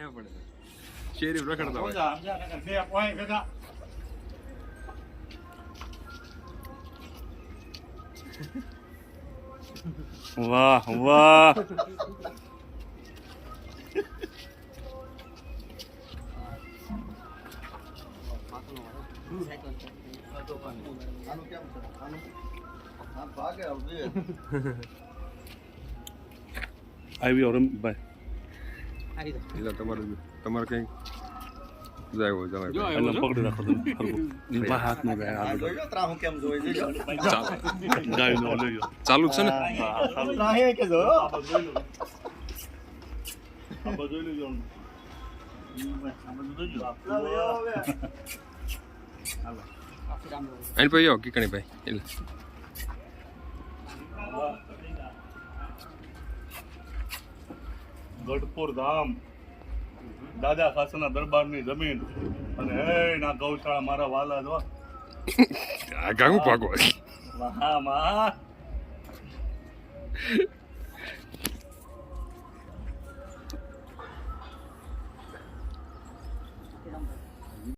ક્યાં પડે શેરી રખડતા હોય બે પોઈન્ટ ભેગા વાહ વાહ આવી રમભાઈ એટલે તમારે કઈ જાય હોય જવાય એટલે પકડી રાખો તમે હાથ નો જાય ગાય નો લઈ ચાલુ જ છે ને અહીં ભાઈ આવો કીકણી ભાઈ એટલે ગઢપુર ધામ દાદા ખાસના દરબારની જમીન અને હે ના ગૌશાળા મારા વાલા જો આ ગામ ભાગો વાહ માં